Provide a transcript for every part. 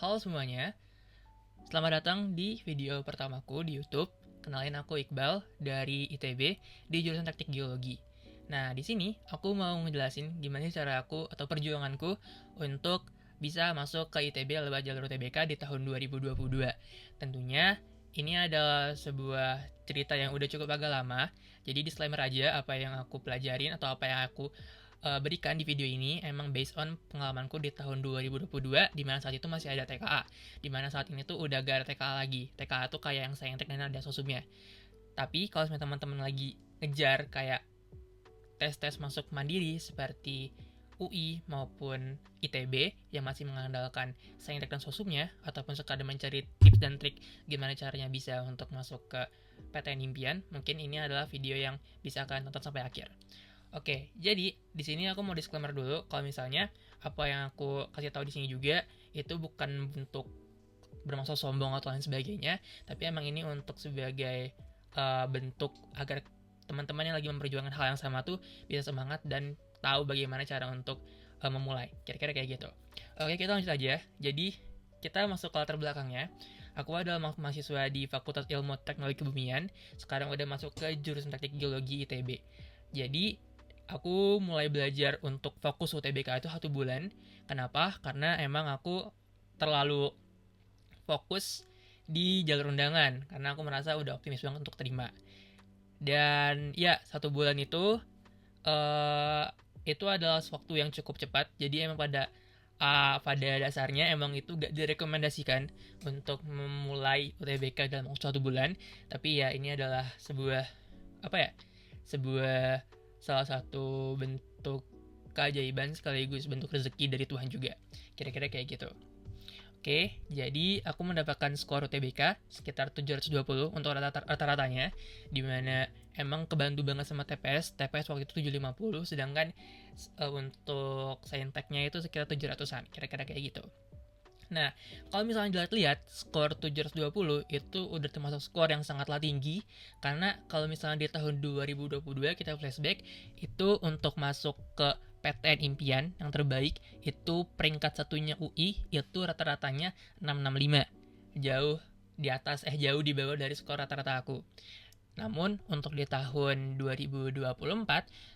Halo semuanya, selamat datang di video pertamaku di YouTube. Kenalin aku Iqbal dari ITB di jurusan Teknik Geologi. Nah, di sini aku mau ngejelasin gimana cara aku atau perjuanganku untuk bisa masuk ke ITB lewat jalur UTBK di tahun 2022. Tentunya ini adalah sebuah cerita yang udah cukup agak lama. Jadi disclaimer aja, apa yang aku pelajarin atau apa yang aku berikan di video ini emang based on pengalamanku di tahun 2022, di mana saat itu masih ada TKA, di mana saat ini tuh udah gak ada TKA lagi. TKA tuh kayak yang saintek dan ada sosumnya. Tapi kalau misalnya teman-teman lagi ngejar kayak tes-tes masuk mandiri seperti UI maupun ITB yang masih mengandalkan saintek dan sosumnya, ataupun sekadar mencari tips dan trik gimana caranya bisa untuk masuk ke PTN impian, mungkin ini adalah video yang bisa kalian tonton sampai akhir. Oke, jadi di sini aku mau disclaimer dulu kalau misalnya apa yang aku kasih tahu di sini juga itu bukan bentuk bermaksud sombong atau lain sebagainya, tapi emang ini untuk sebagai bentuk agar teman-teman yang lagi memperjuangkan hal yang sama tuh bisa semangat dan tahu bagaimana cara untuk memulai. Kira-kira kayak gitu. Oke, kita lanjut aja. Jadi kita masuk ke latar belakangnya. Aku adalah mahasiswa di Fakultas Ilmu Teknologi Kebumian. Sekarang udah masuk ke jurusan Teknik Geologi ITB. Jadi aku mulai belajar untuk fokus UTBK itu 1 bulan. Kenapa? Karena emang aku terlalu fokus di jalur undangan, karena aku merasa udah optimis banget untuk terima. Dan ya, 1 bulan itu adalah waktu yang cukup cepat. Jadi emang pada dasarnya emang itu gak direkomendasikan untuk memulai UTBK dalam waktu 1 bulan. Tapi ya ini adalah sebuah sebuah salah satu bentuk keajaiban sekaligus bentuk rezeki dari Tuhan juga. Kira-kira kayak gitu. Oke, jadi aku mendapatkan skor UTBK sekitar 720 untuk rata-ratanya, dimana emang kebantu banget sama TPS waktu itu 750, sedangkan untuk sainteknya itu sekitar 700-an, kira-kira kayak gitu. Nah, kalau misalnya dilihat-lihat, skor 720 itu udah termasuk skor yang sangatlah tinggi, karena kalau misalnya di tahun 2022 kita flashback, itu untuk masuk ke PTN impian yang terbaik, itu peringkat satunya UI, itu rata-ratanya 665. Jauh di bawah dari skor rata-rata aku. Namun untuk di tahun 2024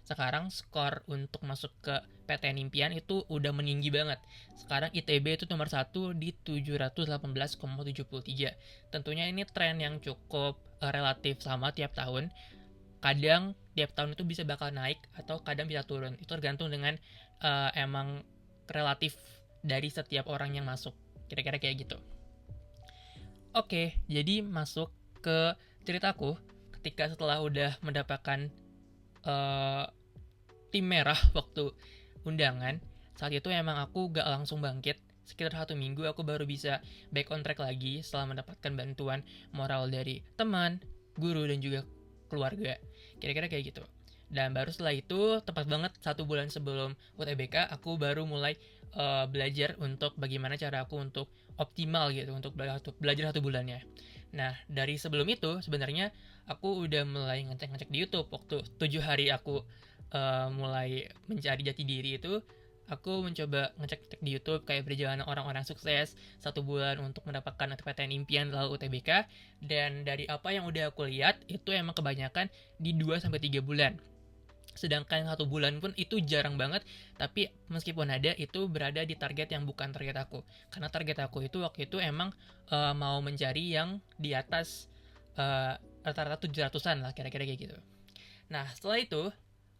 sekarang skor untuk masuk ke PTN impian itu udah meninggi banget. Sekarang ITB itu nomor 1 di 718,73. Tentunya ini tren yang cukup relatif sama tiap tahun. Kadang tiap tahun itu bisa bakal naik atau kadang bisa turun. Itu tergantung dengan emang relatif dari setiap orang yang masuk. Kira-kira kayak gitu. Oke, jadi masuk ke ceritaku. Ketika setelah udah mendapatkan tim merah waktu undangan, saat itu emang aku gak langsung bangkit. Sekitar 1 minggu aku baru bisa back on track lagi setelah mendapatkan bantuan moral dari teman, guru, dan juga keluarga. Kira-kira kayak gitu. Dan baru setelah itu, tepat banget 1 bulan sebelum UTBK, aku baru mulai belajar untuk bagaimana cara aku untuk optimal gitu, untuk belajar 1 bulannya. Nah, dari sebelum itu, sebenarnya aku udah mulai ngecek-ngecek di YouTube. Waktu 7 hari aku mulai mencari jati diri itu, aku mencoba ngecek di YouTube kayak perjalanan orang-orang sukses 1 bulan untuk mendapatkan PTN impian lalu UTBK, dan dari apa yang udah aku lihat itu emang kebanyakan di 2-3 bulan. Sedangkan 1 bulan pun itu jarang banget, tapi meskipun ada itu berada di target yang bukan target aku. Karena target aku itu waktu itu emang mau mencari yang di atas rata-rata 700-an lah, kira-kira kayak gitu. Nah, setelah itu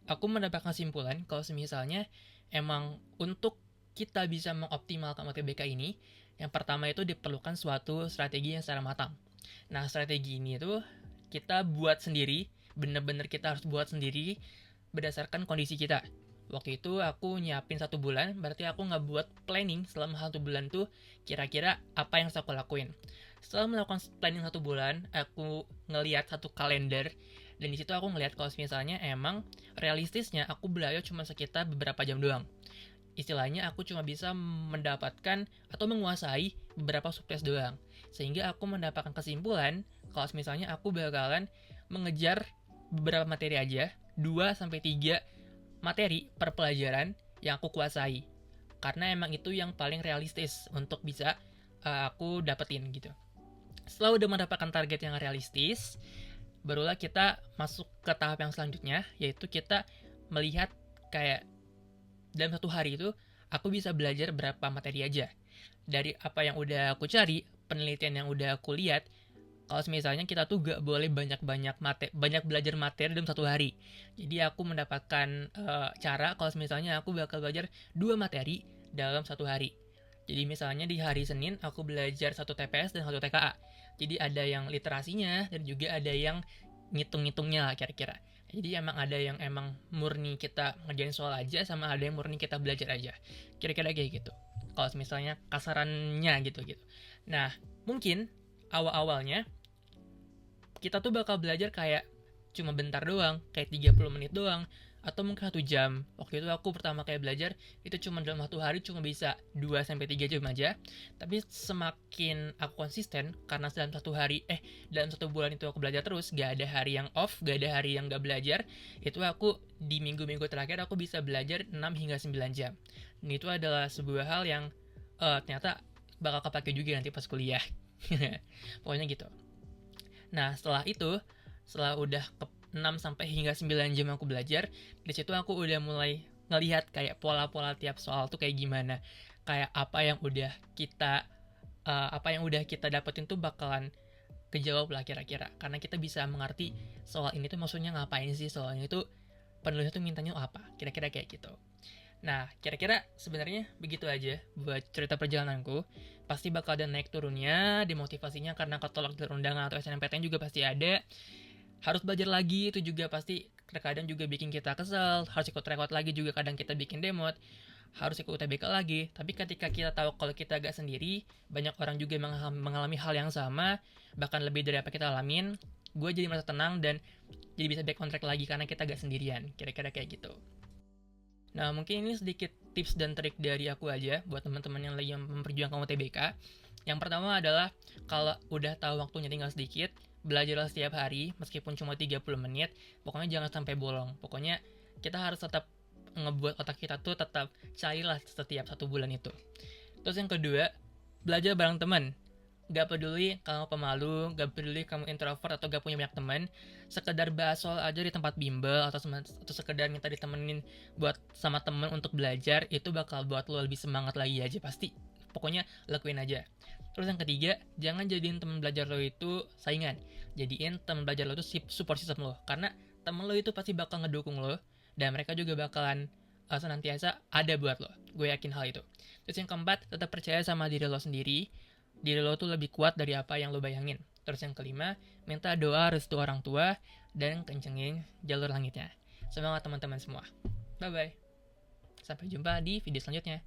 aku mendapatkan kesimpulan kalau misalnya emang untuk kita bisa mengoptimalkan UTBK ini, yang pertama itu diperlukan suatu strategi yang secara matang. Nah, strategi ini tuh kita buat sendiri, bener-bener kita harus buat sendiri berdasarkan kondisi kita. Waktu itu aku nyiapin 1 bulan, berarti aku ngebuat planning selama 1 bulan tuh kira-kira apa yang harus aku lakuin. Setelah melakukan planning 1 bulan, aku ngelihat 1 kalender, dan disitu aku ngelihat kalau misalnya emang realistisnya aku belajar cuma sekitar beberapa jam doang. Istilahnya aku cuma bisa mendapatkan atau menguasai beberapa subtes doang. Sehingga aku mendapatkan kesimpulan kalau misalnya aku bakalan mengejar beberapa materi aja, 2-3 materi per pelajaran yang aku kuasai. Karena emang itu yang paling realistis untuk bisa aku dapetin gitu. Setelah udah mendapatkan target yang realistis, barulah kita masuk ke tahap yang selanjutnya, yaitu kita melihat kayak dalam satu hari itu aku bisa belajar berapa materi aja. Dari apa yang udah aku cari, penelitian yang udah aku lihat, kalau misalnya kita tuh gak boleh banyak belajar materi dalam satu hari. Jadi aku mendapatkan cara kalau misalnya aku bakal belajar 2 materi dalam satu hari. Jadi misalnya di hari Senin aku belajar 1 TPS dan 1 TKA. Jadi ada yang literasinya dan juga ada yang ngitung-ngitungnya lah kira-kira. Jadi emang ada yang emang murni kita ngerjain soal aja, sama ada yang murni kita belajar aja. Kira-kira kayak gitu. Kalau misalnya kasarannya gitu. Nah, mungkin awal-awalnya kita tuh bakal belajar kayak cuma bentar doang, kayak 30 menit doang, atau mungkin 1 jam. Waktu itu aku pertama kayak belajar, itu cuma dalam 1 hari cuma bisa 2-3 jam aja. Tapi semakin aku konsisten, karena dalam 1 bulan itu aku belajar terus, gak ada hari yang off, gak ada hari yang gak belajar, itu aku di minggu-minggu terakhir aku bisa belajar 6 hingga 9 jam. Dan itu adalah sebuah hal yang ternyata bakal kepake juga nanti pas kuliah. Pokoknya gitu. Nah, setelah udah ke 6 sampai hingga 9 jam aku belajar, di situ aku udah mulai ngelihat kayak pola-pola tiap soal tuh kayak gimana. Kayak apa yang udah kita dapetin tuh bakalan kejawab lah kira-kira. Karena kita bisa mengerti soal ini tuh maksudnya ngapain sih, soalnya itu penulisnya tuh mintanya apa. Kira-kira kayak gitu. Nah, kira-kira sebenarnya begitu aja buat cerita perjalananku. Pasti bakal ada naik turunnya, demotivasinya karena ketolak jalur undangan atau SNMPTN juga pasti ada. Harus belajar lagi, itu juga pasti terkadang juga bikin kita kesel. Harus ikut rekod lagi juga kadang kita bikin demot. Harus ikut UTBK lagi. Tapi ketika kita tahu kalau kita gak sendiri, banyak orang juga mengalami hal yang sama, bahkan lebih dari apa kita alamin, gue jadi merasa tenang dan jadi bisa back on track lagi karena kita gak sendirian. Kira-kira kayak gitu. Nah, mungkin ini sedikit tips dan trik dari aku aja buat teman-teman yang lagi memperjuangkan UTBK. Yang pertama adalah kalau udah tahu waktunya tinggal sedikit, belajarlah setiap hari meskipun cuma 30 menit. Pokoknya jangan sampai bolong. Pokoknya kita harus tetap ngebuat otak kita tuh tetap cairlah setiap 1 bulan itu. Terus yang kedua, belajar bareng teman. Gak peduli kamu pemalu, gak peduli kamu introvert atau gak punya banyak teman, sekedar bahas soal aja di tempat bimbel atau sekedar minta ditemenin buat sama temen untuk belajar, itu bakal buat lo lebih semangat lagi aja pasti. Pokoknya lakuin aja. Terus yang ketiga, jangan jadiin teman belajar lo itu saingan. Jadiin teman belajar lo itu support system lo, karena temen lo itu pasti bakal ngedukung lo dan mereka juga bakalan senantiasa ada buat lo. Gue yakin hal itu. Terus yang keempat, tetap percaya sama diri lo sendiri. Diri lo tuh lebih kuat dari apa yang lo bayangin. Terus yang kelima, minta doa restu orang tua dan kencengin jalur langitnya. Semangat teman-teman semua. Bye-bye. Sampai jumpa di video selanjutnya.